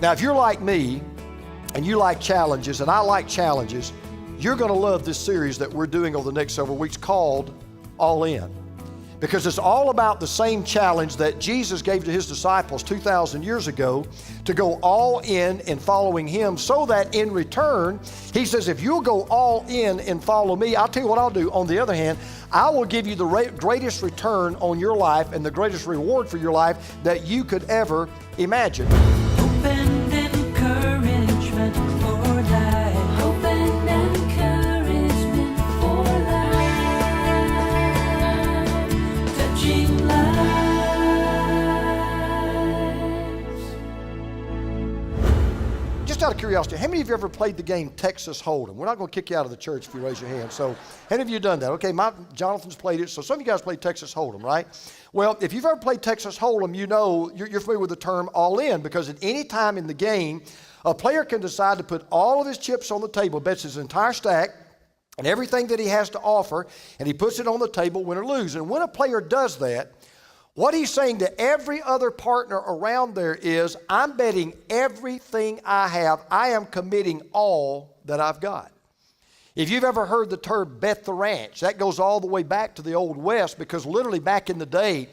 Now, if you're like me and you like challenges, and I like challenges, you're going to love this series that we're doing over the next several weeks called All In. Because it's all about the same challenge that Jesus gave to his disciples 2,000 years ago, to go all in following him, so that in return, he says, if you'll go all in and follow me, I'll tell you what I'll do. On the other hand, I will give you the greatest return on your life and the greatest reward for your life that you could ever imagine. Hope and encouragement for life. Hope and encouragement for life. Touching lives. Just out of curiosity, how many of you ever played the game Texas Hold'em? We're not going to kick you out of the church if you raise your hand. So, how many of you done that? Okay, Jonathan's played it, so some of you guys played Texas Hold'em, right? Well, if you've ever played Texas Hold'em, you know you're familiar with the term all in, because at any time in the game, a player can decide to put all of his chips on the table, bets his entire stack, and everything that he has to offer, and he puts it on the table, win or lose. And when a player does that, what he's saying to every other partner around there is, I'm betting everything I have. I am committing all that I've got. If you've ever heard the term bet the ranch, that goes all the way back to the Old West, because literally back in the day,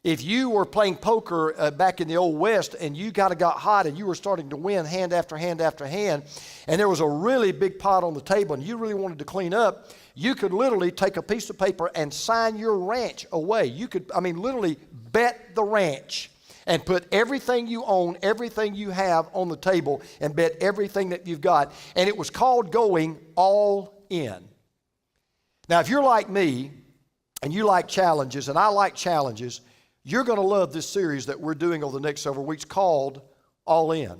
if you were playing poker back in the Old West and you got hot and you were starting to win hand after hand after hand, and there was a really big pot on the table and you really wanted to clean up, you could literally take a piece of paper and sign your ranch away. You could, literally bet the ranch and put everything you own, everything you have on the table, and bet everything that you've got. And it was called going all in. Now, if you're like me and you like challenges, and I like challenges, you're going to love this series that we're doing over the next several weeks called All In.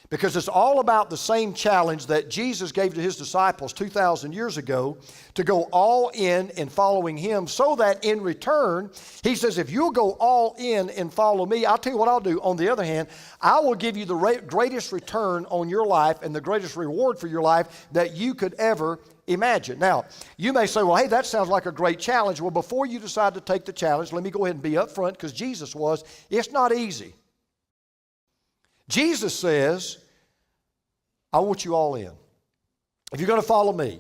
Because it's all about the same challenge that Jesus gave to his disciples 2,000 years ago, to go all in following him, so that in return, he says, if you'll go all in and follow me, I'll tell you what I'll do. On the other hand, I will give you the greatest return on your life and the greatest reward for your life that you could ever imagine. Now, you may say, well, hey, that sounds like a great challenge. Well, before you decide to take the challenge, let me go ahead and be up front, because Jesus was. It's not easy. Jesus says, I want you all in. If you're going to follow me,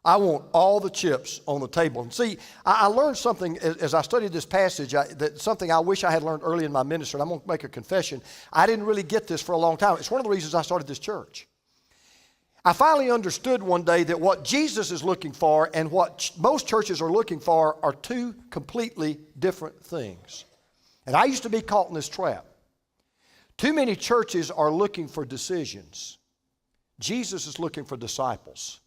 I want all the chips on the table. And see, I learned something as I studied this passage, something I wish I had learned early in my ministry. And I'm going to make a confession. I didn't really get this for a long time. It's one of the reasons I started this church. I finally understood one day that what Jesus is looking for and what most churches are looking for are two completely different things. And I used to be caught in this trap. Too many churches are looking for decisions. Jesus is looking for disciples.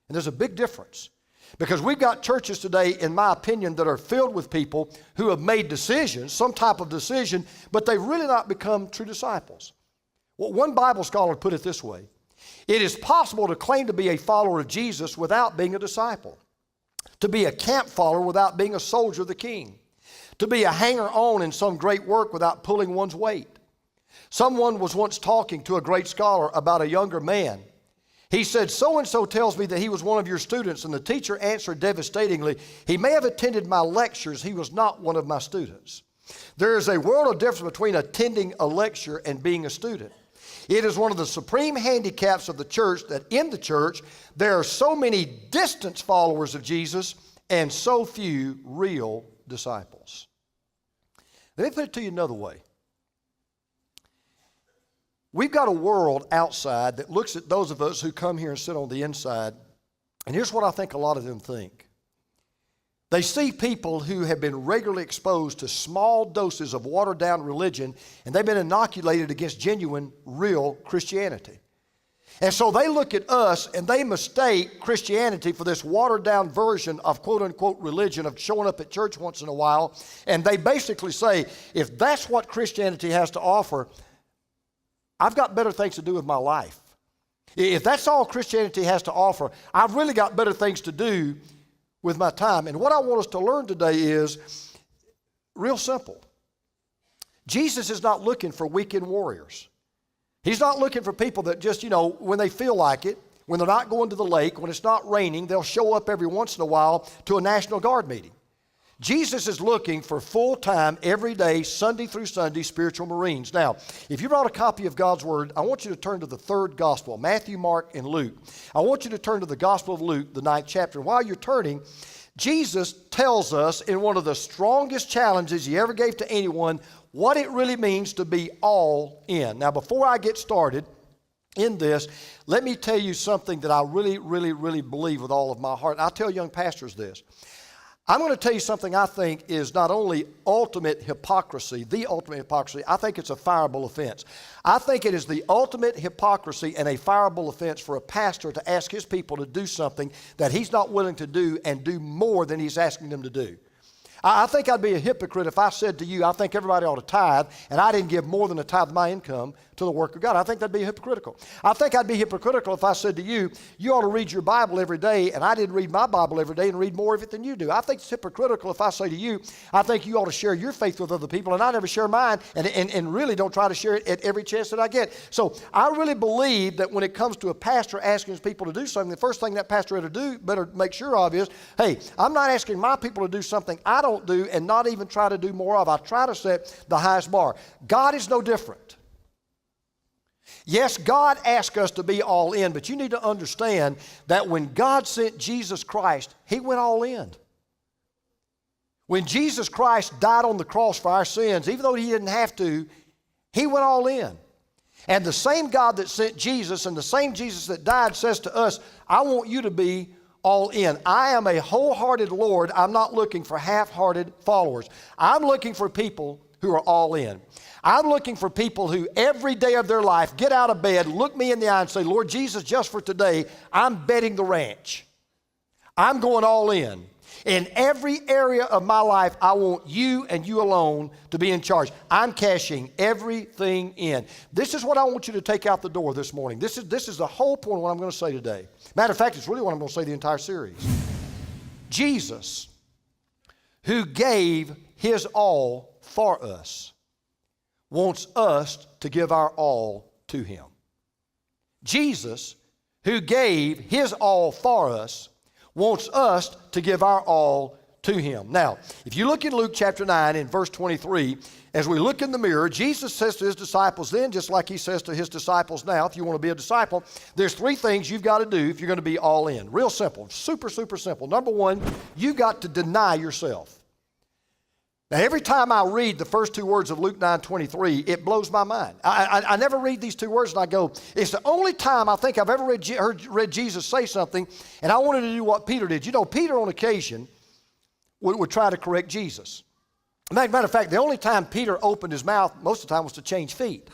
And there's a big difference. Because we've got churches today, in my opinion, that are filled with people who have made decisions, some type of decision, but they've really not become true disciples. Well, one Bible scholar put it this way: it is possible to claim to be a follower of Jesus without being a disciple, to be a camp follower without being a soldier of the King, to be a hanger-on in some great work without pulling one's weight. Someone was once talking to a great scholar about a younger man. He said, so-and-so tells me that he was one of your students, and the teacher answered devastatingly, he may have attended my lectures, he was not one of my students. There is a world of difference between attending a lecture and being a student. It is one of the supreme handicaps of the church that in the church there are so many distant followers of Jesus and so few real disciples. Let me put it to you another way. We've got a world outside that looks at those of us who come here and sit on the inside, and here's what I think a lot of them think. They see people who have been regularly exposed to small doses of watered-down religion, and they've been inoculated against genuine, real Christianity. And so they look at us and they mistake Christianity for this watered-down version of quote-unquote religion, of showing up at church once in a while, and they basically say, if that's what Christianity has to offer, I've got better things to do with my life. If that's all Christianity has to offer, I've really got better things to do with my time. And what I want us to learn today is real simple. Jesus is not looking for weekend warriors. He's not looking for people that just, when they feel like it, when they're not going to the lake, when it's not raining, they'll show up every once in a while to a National Guard meeting. Jesus is looking for full-time, everyday, Sunday through Sunday spiritual Marines. Now, if you brought a copy of God's Word, I want you to turn to the third gospel, Matthew, Mark, and Luke. I want you to turn to the Gospel of Luke, the 9th chapter. And while you're turning, Jesus tells us in one of the strongest challenges he ever gave to anyone what it really means to be all in. Now, before I get started in this, let me tell you something that I really, really, really believe with all of my heart. I tell young pastors this. I'm going to tell you something I think is not only ultimate hypocrisy, the ultimate hypocrisy, I think it's a fireable offense. I think it is the ultimate hypocrisy and a fireable offense for a pastor to ask his people to do something that he's not willing to do and do more than he's asking them to do. I think I'd be a hypocrite if I said to you, I think everybody ought to tithe, and I didn't give more than a tithe of my income to the work of God. I think that'd be hypocritical. I think I'd be hypocritical if I said to you, you ought to read your Bible every day, and I didn't read my Bible every day and read more of it than you do. I think it's hypocritical if I say to you, I think you ought to share your faith with other people, and I never share mine, and really don't try to share it at every chance that I get. So I really believe that when it comes to a pastor asking his people to do something, the first thing that pastor better make sure of is, hey, I'm not asking my people to do something I don't do and not even try to do more of. I try to set the highest bar. God is no different. Yes, God asked us to be all in, but you need to understand that when God sent Jesus Christ, He went all in. When Jesus Christ died on the cross for our sins, even though He didn't have to, He went all in. And the same God that sent Jesus and the same Jesus that died says to us, I want you to be all in. I am a wholehearted Lord. I'm not looking for half-hearted followers. I'm looking for people who are all in. I'm looking for people who every day of their life get out of bed, look me in the eye and say, Lord Jesus, just for today, I'm betting the ranch. I'm going all in. In every area of my life, I want you and you alone to be in charge. I'm cashing everything in. This is what I want you to take out the door this morning. This is the whole point of what I'm going to say today. Matter of fact, it's really what I'm going to say the entire series. Jesus, who gave His all for us, wants us to give our all to Him. Jesus, who gave His all for us, wants us to give our all to Him. Now, if you look in Luke chapter 9 in verse 23, as we look in the mirror, Jesus says to His disciples then, just like He says to His disciples now, if you want to be a disciple, there's 3 things you've got to do if you're going to be all in. Real simple, super, super simple. Number 1, you've got to deny yourself. Now, every time I read the first 2 words of Luke 9:23, it blows my mind. I never read these 2 words and I go, it's the only time I think I've ever read Jesus say something, and I wanted to do what Peter did. You know, Peter on occasion would try to correct Jesus. Matter of fact, the only time Peter opened his mouth most of the time was to change feet.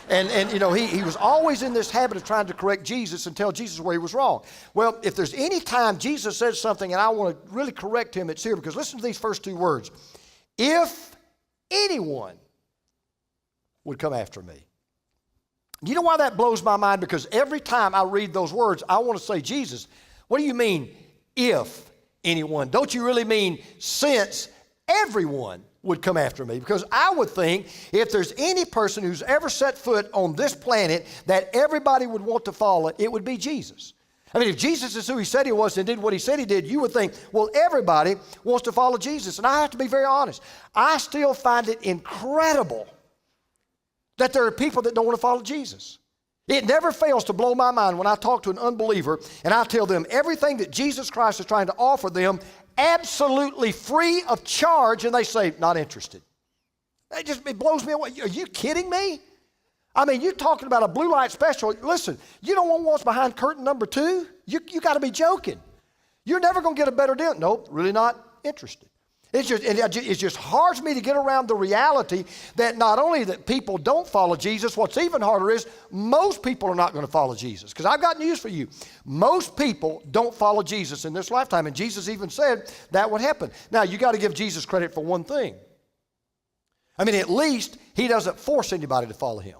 And you know, he was always in this habit of trying to correct Jesus and tell Jesus where he was wrong. Well, if there's any time Jesus says something and I want to really correct him, it's here, because listen to these first 2 words. If anyone would come after me. You know why that blows my mind? Because every time I read those words, I want to say, Jesus, what do you mean, if anyone? Don't you really mean since everyone would come after me? Because I would think if there's any person who's ever set foot on this planet that everybody would want to follow, it would be Jesus. I mean, if Jesus is who He said He was and did what He said He did, you would think, well, everybody wants to follow Jesus. And I have to be very honest. I still find it incredible that there are people that don't want to follow Jesus. It never fails to blow my mind when I talk to an unbeliever and I tell them everything that Jesus Christ is trying to offer them absolutely free of charge, and they say, not interested. It blows me away. Are you kidding me? I mean, you're talking about a blue light special. Listen, you don't want what's behind curtain number 2? You got to be joking. You're never going to get a better deal. Nope, really not interested. It just hards me to get around the reality that not only that people don't follow Jesus, what's even harder is most people are not going to follow Jesus. Because I've got news for you. Most people don't follow Jesus in this lifetime. And Jesus even said that would happen. Now, you got to give Jesus credit for one thing. I mean, at least He doesn't force anybody to follow Him.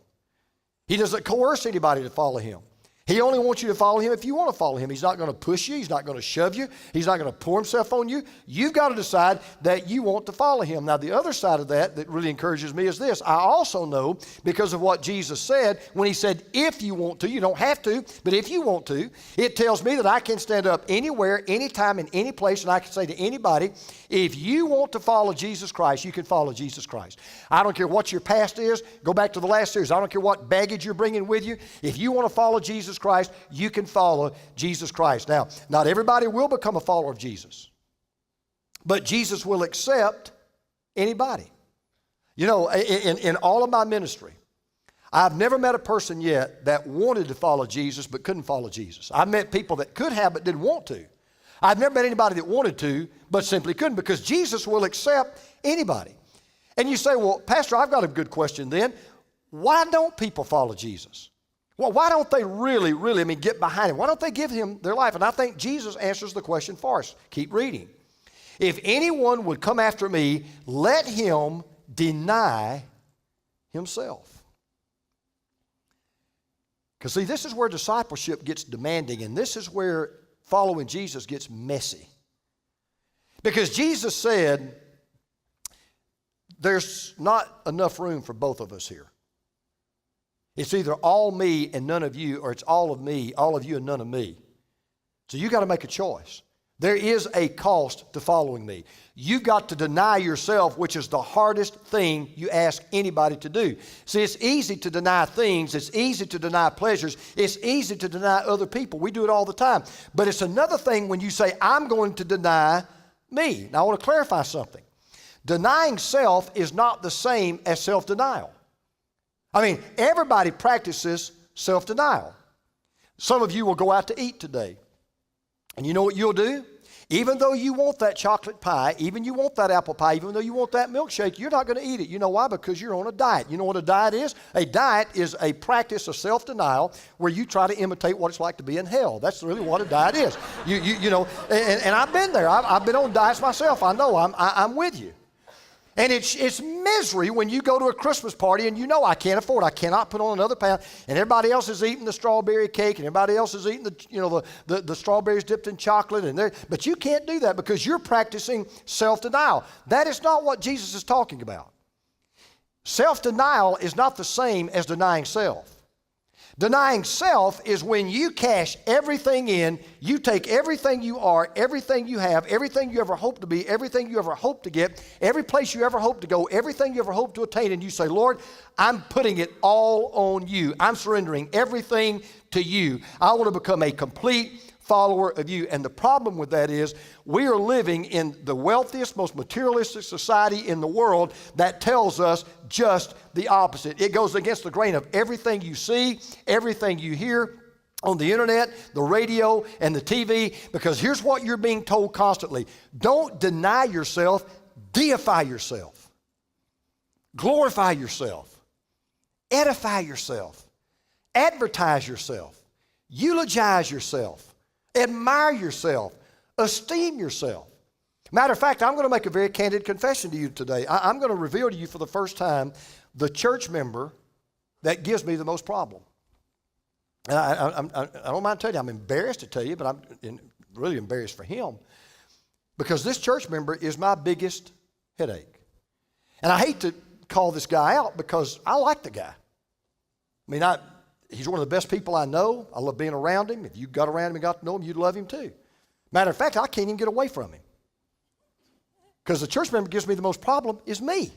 He doesn't coerce anybody to follow Him. He only wants you to follow him if you want to follow him. He's not going to push you. He's not going to shove you. He's not going to pour himself on you. You've got to decide that you want to follow him. Now, the other side of that really encourages me is this. I also know, because of what Jesus said, when he said, if you want to, you don't have to, but if you want to, it tells me that I can stand up anywhere, anytime, in any place, and I can say to anybody, if you want to follow Jesus Christ, you can follow Jesus Christ. I don't care what your past is. Go back to the last series. I don't care what baggage you're bringing with you. If you want to follow Jesus Christ, you can follow Jesus Christ. Now, not everybody will become a follower of Jesus, but Jesus will accept anybody. You know, in all of my ministry, I've never met a person yet that wanted to follow Jesus but couldn't follow Jesus. I've met people that could have but didn't want to. I've never met anybody that wanted to but simply couldn't, because Jesus will accept anybody. And you say, well, Pastor, I've got a good question then. Why don't people follow Jesus? Well, why don't they really, get behind him? Why don't they give him their life? And I think Jesus answers the question for us. Keep reading. If anyone would come after me, let him deny himself. Because see, this is where discipleship gets demanding, and this is where following Jesus gets messy. Because Jesus said, there's not enough room for both of us here. It's either all me and none of you, or it's all of me, all of you and none of me. So you got to make a choice. There is a cost to following me. You've got to deny yourself, which is the hardest thing you ask anybody to do. See, it's easy to deny things. It's easy to deny pleasures. It's easy to deny other people. We do it all the time. But it's another thing when you say, I'm going to deny me. Now, I want to clarify something. Denying self is not the same as self-denial. I mean, everybody practices self-denial. Some of you will go out to eat today. And you know what you'll do? Even though you want that chocolate pie, even you want that apple pie, even though you want that milkshake, you're not going to eat it. You know why? Because you're on a diet. You know what a diet is? A diet is a practice of self-denial where you try to imitate what it's like to be in hell. That's really what a diet is. You know, and I've been there. I've been on diets myself. I know. I'm with you. And it's misery when you go to a Christmas party and you know I can't afford, I cannot put on another pound, and everybody else is eating the strawberry cake and everybody else is eating the strawberries dipped in chocolate, but you can't do that because you're practicing self-denial. That is not what Jesus is talking about. Self-denial is not the same as denying self. Denying self is when you cash everything in, you take everything you are, everything you have, everything you ever hope to be, everything you ever hope to get, every place you ever hope to go, everything you ever hope to attain, and you say, Lord, I'm putting it all on you. I'm surrendering everything to you. I want to become a complete follower of you. And the problem with that is we are living in the wealthiest, most materialistic society in the world that tells us just the opposite. It goes against the grain of everything you see, everything you hear on the internet, the radio, and the TV, because here's what you're being told constantly. Don't deny yourself, deify yourself. Glorify yourself. Edify yourself. Advertise yourself. Eulogize yourself. Admire yourself. Esteem yourself. Matter of fact, I'm going to make a very candid confession to you today. I'm going to reveal to you for the first time the church member that gives me the most problem. And I don't mind telling you, I'm embarrassed to tell you, but I'm really embarrassed for him, because this church member is my biggest headache. And I hate to call this guy out because I like the guy. I mean, he's one of the best people I know. I love being around him. If you got around him and got to know him, you'd love him too. Matter of fact, I can't even get away from him. Because the church member gives me the most problem is me.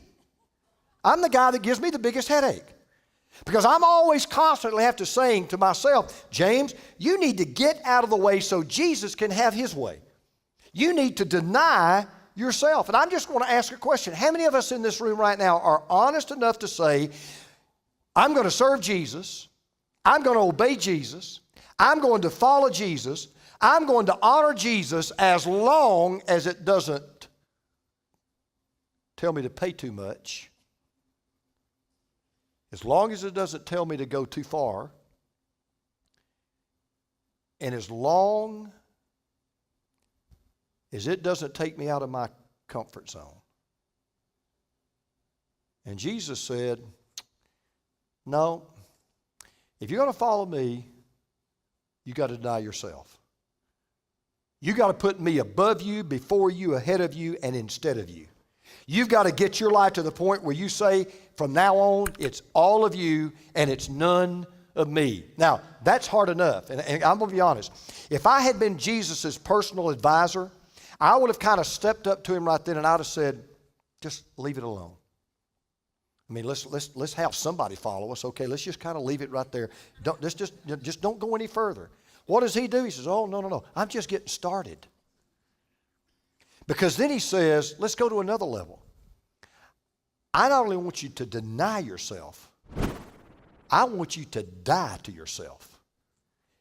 I'm the guy that gives me the biggest headache. Because I'm always constantly have to saying to myself, James, you need to get out of the way so Jesus can have his way. You need to deny yourself. And I'm just going to ask a question. How many of us in this room right now are honest enough to say, I'm going to serve Jesus, I'm going to obey Jesus, I'm going to follow Jesus, I'm going to honor Jesus as long as it doesn't tell me to pay too much, as long as it doesn't tell me to go too far, and as long as it doesn't take me out of my comfort zone. And Jesus said, no, if you're going to follow me, you got to deny yourself. You got to put me above you, before you, ahead of you, and instead of you. You've got to get your life to the point where you say, from now on, it's all of you and it's none of me. Now, that's hard enough. And I'm going to be honest. If I had been Jesus' personal advisor, I would have kind of stepped up to him right then and I would have said, just leave it alone. I mean, let's have somebody follow us. Okay, let's just kind of leave it right there. Just don't go any further. What does he do? He says, oh, no. I'm just getting started. Because then he says, let's go to another level. I not only want you to deny yourself, I want you to die to yourself.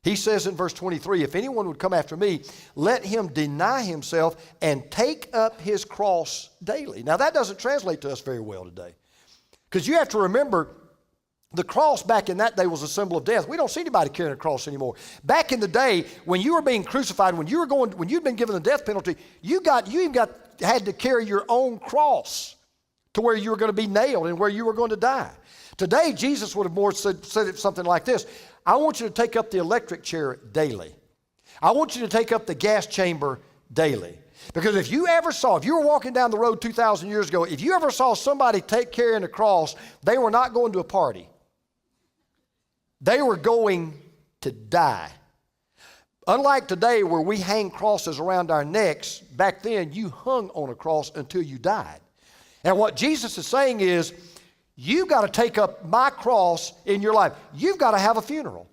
He says in verse 23, if anyone would come after me, let him deny himself and take up his cross daily. Now that doesn't translate to us very well today. Because you have to remember, the cross back in that day was a symbol of death. We don't see anybody carrying a cross anymore. Back in the day, when you were being crucified, when you'd been given the death penalty, you had to carry your own cross to where you were going to be nailed and where you were going to die. Today, Jesus would have more said it something like this. I want you to take up the electric chair daily. I want you to take up the gas chamber daily. Because if you were walking down the road 2,000 years ago, if you ever saw somebody carrying a cross, they were not going to a party. They were going to die. Unlike today where we hang crosses around our necks, back then you hung on a cross until you died. And what Jesus is saying is, you've got to take up my cross in your life. You've got to have a funeral.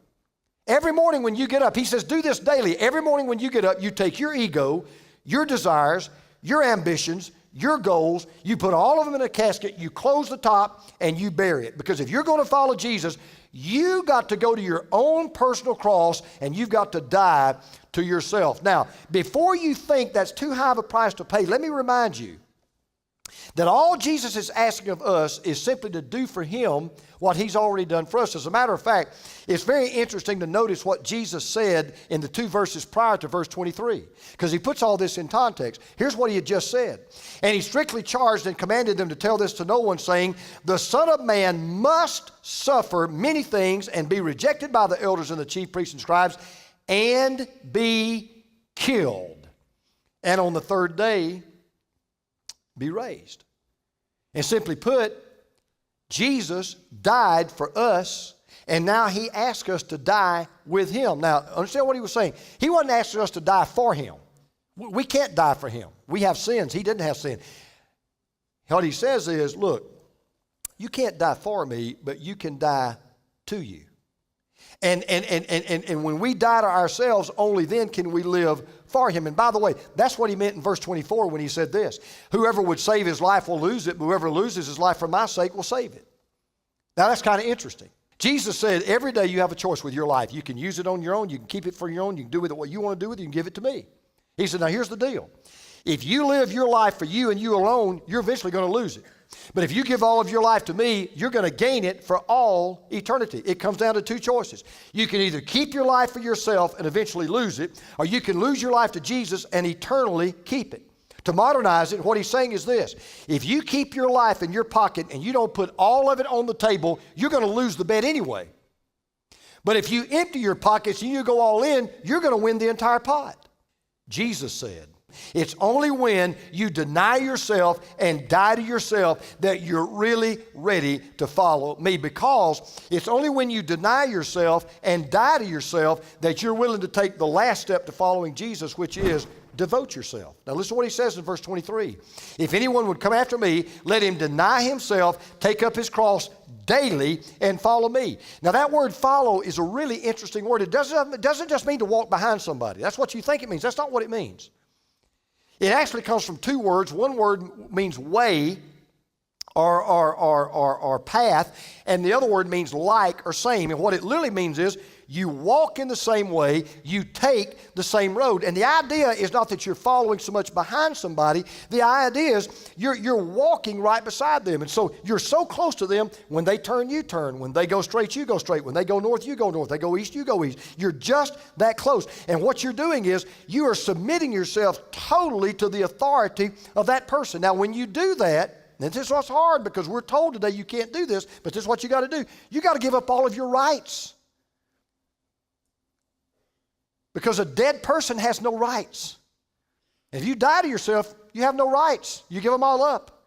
Every morning when you get up, he says, do this daily. Every morning when you get up, you take your ego, your desires, your ambitions, your goals, you put all of them in a casket, you close the top, and you bury it. Because if you're going to follow Jesus, you got to go to your own personal cross, and you've got to die to yourself. Now, before you think that's too high of a price to pay, let me remind you that all Jesus is asking of us is simply to do for him what he's already done for us. As a matter of fact, it's very interesting to notice what Jesus said in the 2 verses prior to verse 23, because he puts all this in context. Here's what he had just said. And he strictly charged and commanded them to tell this to no one, saying, the Son of Man must suffer many things and be rejected by the elders and the chief priests and scribes and be killed. And on the third day, be raised. And simply put, Jesus died for us, and now he asks us to die with him. Now, understand what he was saying. He wasn't asking us to die for him. We can't die for him. We have sins. He didn't have sin. What he says is, look, you can't die for me, but you can die to you. And when we die to ourselves, only then can we live for him. And by the way, that's what he meant in verse 24 when he said this. Whoever would save his life will lose it, but whoever loses his life for my sake will save it. Now that's kind of interesting. Jesus said every day you have a choice with your life. You can use it on your own. You can keep it for your own. You can do with it what you want to do with it. You can give it to me. He said, now here's the deal. If you live your life for you and you alone, you're eventually going to lose it. But if you give all of your life to me, you're going to gain it for all eternity. It comes down to two choices. You can either keep your life for yourself and eventually lose it, or you can lose your life to Jesus and eternally keep it. To modernize it, what he's saying is this. If you keep your life in your pocket and you don't put all of it on the table, you're going to lose the bet anyway. But if you empty your pockets and you go all in, you're going to win the entire pot. Jesus said, it's only when you deny yourself and die to yourself that you're really ready to follow me, because it's only when you deny yourself and die to yourself that you're willing to take the last step to following Jesus, which is devote yourself. Now listen to what he says in verse 23. If anyone would come after me, let him deny himself, take up his cross daily, and follow me. Now that word follow is a really interesting word. It doesn't just mean to walk behind somebody. That's what you think it means. That's not what it means. It actually comes from two words. One word means way or path, and the other word means like or same. And what it literally means is you walk in the same way, you take the same road. And the idea is not that you're following so much behind somebody. The idea is you're walking right beside them. And so you're so close to them, when they turn, you turn. When they go straight, you go straight. When they go north, you go north. They go east, you go east. You're just that close. And what you're doing is you are submitting yourself totally to the authority of that person. Now, when you do that, and this is what's hard, because we're told today you can't do this, but this is what you got to do. You got to give up all of your rights. Because a dead person has no rights. If you die to yourself, you have no rights. You give them all up.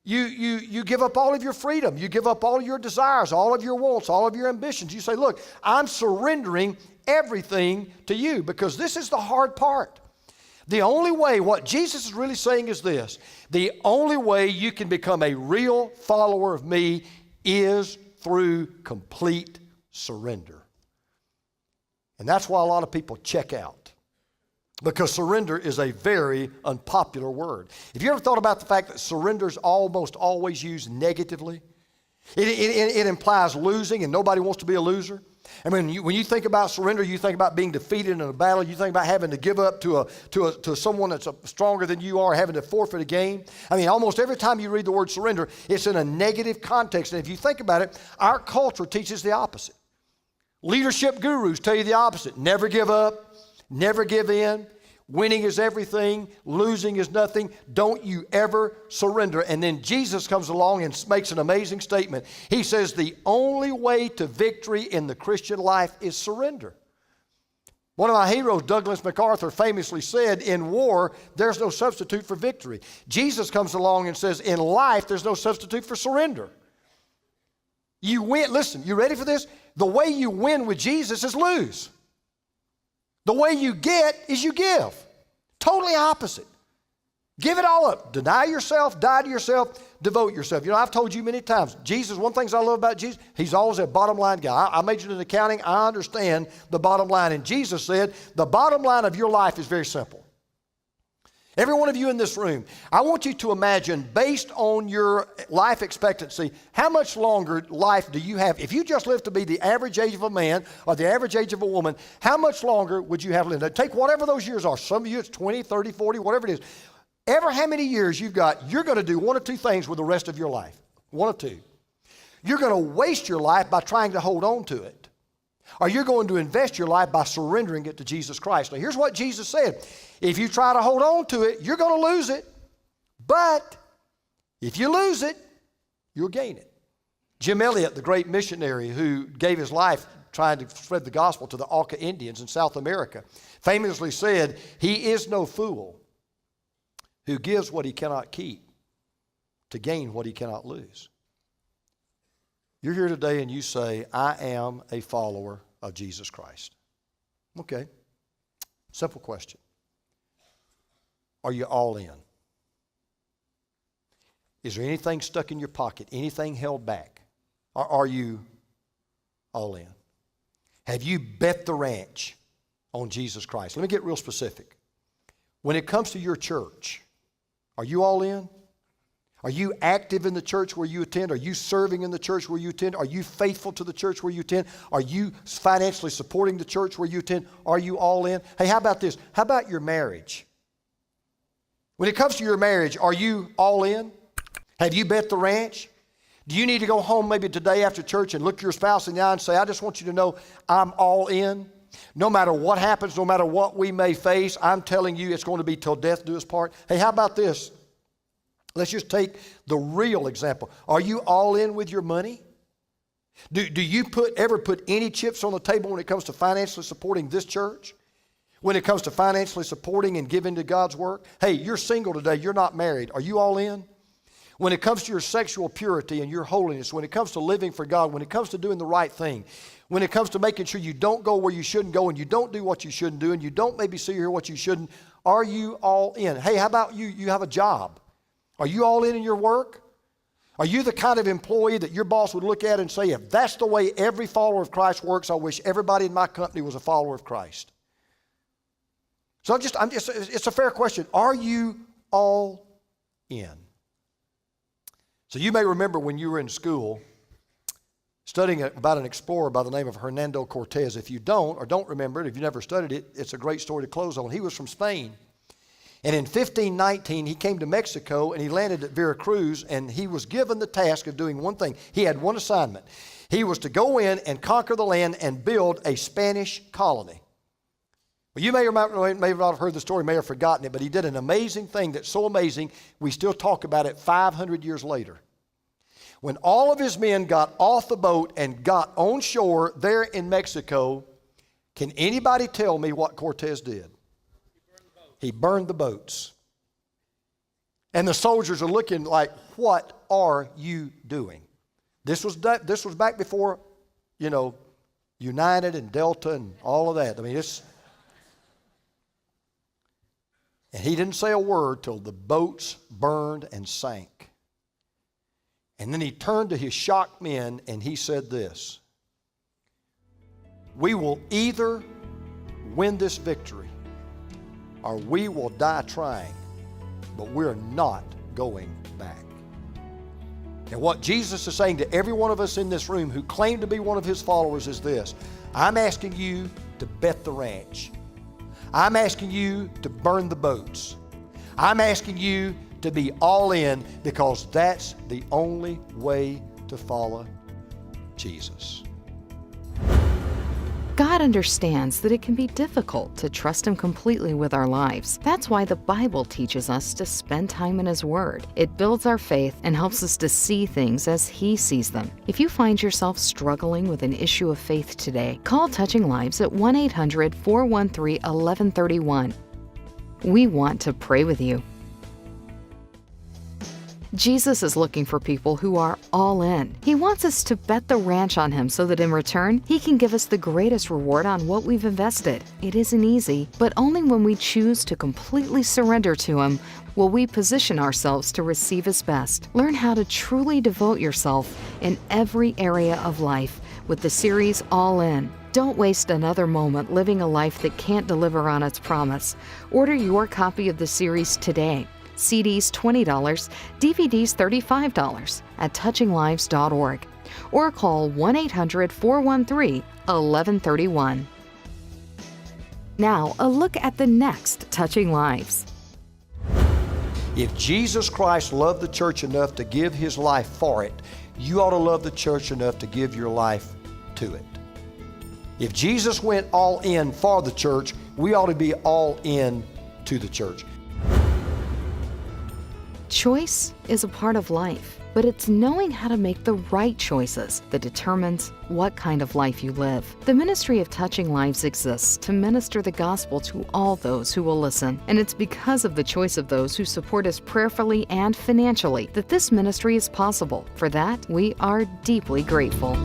You give up all of your freedom. You give up all of your desires, all of your wants, all of your ambitions. You say, look, I'm surrendering everything to you, because this is the hard part. The only way, what Jesus is really saying is this: the only way you can become a real follower of me is through complete surrender. And that's why a lot of people check out, because surrender is a very unpopular word. Have you ever thought about the fact that surrender is almost always used negatively? It implies losing, and nobody wants to be a loser. I mean, when you think about surrender, you think about being defeated in a battle. You think about having to give up to someone that's stronger than you are, having to forfeit a game. I mean, almost every time you read the word surrender, it's in a negative context. And if you think about it, our culture teaches the opposite. Leadership gurus tell you the opposite. Never give up, never give in. Winning is everything, losing is nothing. Don't you ever surrender. And then Jesus comes along and makes an amazing statement. He says the only way to victory in the Christian life is surrender. One of my heroes, Douglas MacArthur, famously said, in war, there's no substitute for victory. Jesus comes along and says, in life, there's no substitute for surrender. You win. Listen, you ready for this? The way you win with Jesus is lose. The way you get is you give. Totally opposite. Give it all up. Deny yourself, die to yourself, devote yourself. You know, I've told you many times, Jesus, one of the things I love about Jesus, he's always a bottom line guy. I majored in accounting. I understand the bottom line. And Jesus said, the bottom line of your life is very simple. Every one of you in this room, I want you to imagine, based on your life expectancy, how much longer life do you have? If you just live to be the average age of a man or the average age of a woman, how much longer would you have lived? Now, take whatever those years are. Some of you it's 20, 30, 40, whatever it is. Ever how many years you've got, you're going to do one of two things with the rest of your life. One of two. You're going to waste your life by trying to hold on to it, or you're going to invest your life by surrendering it to Jesus Christ. Now, here's what Jesus said. If you try to hold on to it, you're going to lose it. But if you lose it, you'll gain it. Jim Elliot, the great missionary who gave his life trying to spread the gospel to the Auca Indians in South America, famously said, he is no fool who gives what he cannot keep to gain what he cannot lose. You're here today and you say, I am a follower of Jesus Christ. Okay. Simple question. Are you all in? Is there anything stuck in your pocket? Anything held back? Or are you all in? Have you bet the ranch on Jesus Christ? Let me get real specific. When it comes to your church, are you all in? Are you active in the church where you attend? Are you serving in the church where you attend? Are you faithful to the church where you attend? Are you financially supporting the church where you attend? Are you all in? Hey, how about this? How about your marriage? When it comes to your marriage, are you all in? Have you bet the ranch? Do you need to go home maybe today after church and look your spouse in the eye and say, I just want you to know I'm all in? No matter what happens, no matter what we may face, I'm telling you it's going to be till death do us part. Hey, how about this? Let's just take the real example. Are you all in with your money? Do you ever put any chips on the table when it comes to financially supporting this church? When it comes to financially supporting and giving to God's work? Hey, you're single today. You're not married. Are you all in? When it comes to your sexual purity and your holiness, when it comes to living for God, when it comes to doing the right thing, when it comes to making sure you don't go where you shouldn't go and you don't do what you shouldn't do and you don't maybe see or hear what you shouldn't, are you all in? Hey, how about you have a job? Are you all in your work? Are you the kind of employee that your boss would look at and say, if that's the way every follower of Christ works, I wish everybody in my company was a follower of Christ? So it's a fair question. Are you all in? So you may remember when you were in school studying about an explorer by the name of Hernando Cortez. If you don't or don't remember it, if you never studied it, it's a great story to close on. He was from Spain. And in 1519, he came to Mexico and he landed at Veracruz, and he was given the task of doing one thing. He had one assignment. He was to go in and conquer the land and build a Spanish colony. Well, you may not have heard the story, may have forgotten it, but he did an amazing thing that's so amazing, we still talk about it 500 years later. When all of his men got off the boat and got on shore there in Mexico, Can anybody tell me what Cortez did? He burned the boats. And the soldiers are looking like, what are you doing? This was back before, United and Delta and all of that. I mean, and he didn't say a word till the boats burned and sank. And then he turned to his shocked men and he said this: we will either win this victory or we will die trying, but we're not going back. And what Jesus is saying to every one of us in this room who claim to be one of his followers is this: I'm asking you to bet the ranch. I'm asking you to burn the boats. I'm asking you to be all in, because that's the only way to follow Jesus. God understands that it can be difficult to trust Him completely with our lives. That's why the Bible teaches us to spend time in His Word. It builds our faith and helps us to see things as He sees them. If you find yourself struggling with an issue of faith today, call Touching Lives at 1-800-413-1131. We want to pray with you. Jesus is looking for people who are all in. He wants us to bet the ranch on Him so that in return, He can give us the greatest reward on what we've invested. It isn't easy, but only when we choose to completely surrender to Him will we position ourselves to receive His best. Learn how to truly devote yourself in every area of life with the series All In. Don't waste another moment living a life that can't deliver on its promise. Order your copy of the series today. CDs $20, DVDs $35 at touchinglives.org, or call 1-800-413-1131. Now, a look at the next Touching Lives. If Jesus Christ loved the church enough to give His life for it, you ought to love the church enough to give your life to it. If Jesus went all in for the church, we ought to be all in to the church. Choice is a part of life, but it's knowing how to make the right choices that determines what kind of life you live. The ministry of Touching Lives exists to minister the gospel to all those who will listen, and it's because of the choice of those who support us prayerfully and financially that this ministry is possible. For that, we are deeply grateful.